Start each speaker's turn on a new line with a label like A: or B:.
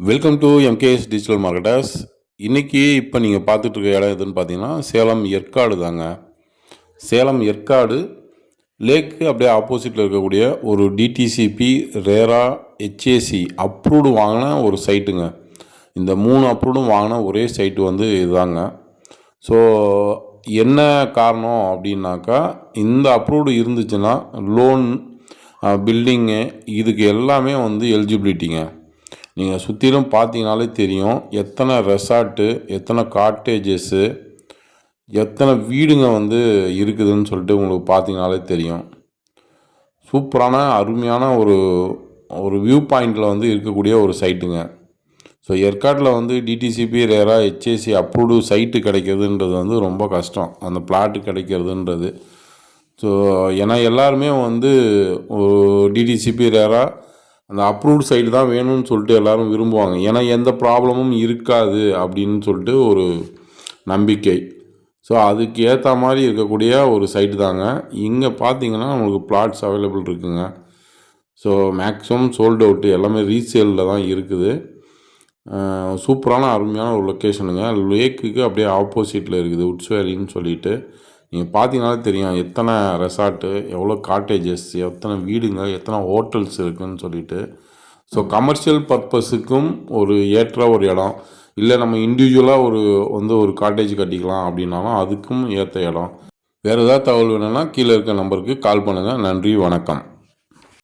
A: Welcome to MKS digital marketers. இன்றைக்கி இப்போ நீங்கள் பார்த்துட்டு இருக்க இடம் எதுன்னு பார்த்தீங்கன்னா சேலம் ஏற்காடு தாங்க. சேலம் ஏற்காடு லேக்கு அப்படியே ஆப்போசிட்டில் இருக்கக்கூடிய ஒரு டிடிசிபி ரேரா ஹெச்ஏசி அப்ரூவ்டு வாங்கின ஒரு சைட்டுங்க. இந்த 3 அப்ரூவ்டும் வாங்கின ஒரே சைட்டு வந்து இதுதாங்க. ஸோ என்ன காரணம் அப்படின்னாக்கா, இந்த அப்ரூவ்டு இருந்துச்சுன்னா லோன், பில்டிங்கு இதுக்கு எல்லாமே வந்து எலிஜிபிலிட்டிங்க. நீங்கள் சுற்றிலும் பார்த்தீங்கனாலே தெரியும், எத்தனை ரெசார்ட்டு, எத்தனை காட்டேஜஸ்ஸு, எத்தனை வீடுங்க வந்து இருக்குதுன்னு சொல்லிட்டு உங்களுக்கு பார்த்தீங்கனாலே தெரியும். சூப்பரான அருமையான ஒரு வியூ பாயிண்டில் வந்து இருக்கக்கூடிய ஒரு சைட்டுங்க. ஸோ ஏற்காட்டில் வந்து டிடிசிபி ரேரா ஹெச்ஏசி அப்ரூவ்டு சைட்டு கிடைக்கிறதுன்றது வந்து ரொம்ப கஷ்டம், அந்த பிளாட்டு கிடைக்கிறதுன்றது. ஸோ ஏன்னா எல்லாருமே வந்து ஒரு டிடிசிபி ரேரா அந்த அப்ரூவ்டு சைடு தான் வேணும்னு சொல்லிட்டு எல்லோரும் விரும்புவாங்க. ஏன்னா எந்த ப்ராப்ளமும் இருக்காது அப்படின்னு சொல்லிட்டு ஒரு நம்பிக்கை. ஸோ அதுக்கு ஏற்ற மாதிரி இருக்கக்கூடிய ஒரு சைட்டு தாங்க. இங்கே பார்த்தீங்கன்னா உங்களுக்கு பிளாட்ஸ் அவைலபிள் இருக்குதுங்க. ஸோ மேக்ஸிமம் சோல்டு அவுட்டு, எல்லாமே ரீசேலில் தான் இருக்குது. சூப்பரான அருமையான ஒரு லொக்கேஷனுங்க. லேக்குக்கு அப்படியே ஆப்போசிட்டில் இருக்குது உட்ஸ் வேலின்னு சொல்லிட்டு. நீங்கள் பார்த்தீங்கனாலே தெரியும் எத்தனை ரெசார்ட்டு, எவ்வளோ காட்டேஜஸ், எத்தனை வீடுங்க, எத்தனை ஹோட்டல்ஸ் இருக்குதுன்னு சொல்லிட்டு. ஸோ கமர்ஷியல் பர்பஸுக்கும் ஒரு ஏற்ற ஒரு இடம். இல்லை நம்ம இண்டிவிஜுவலாக ஒரு காட்டேஜ் கட்டிக்கலாம் அப்படின்னாலும் அதுக்கும் ஏற்ற இடம். வேறு ஏதாவது தகவல் வேணும்னா கீழே இருக்க நம்பருக்கு கால் பண்ணுங்கள். நன்றி, வணக்கம்.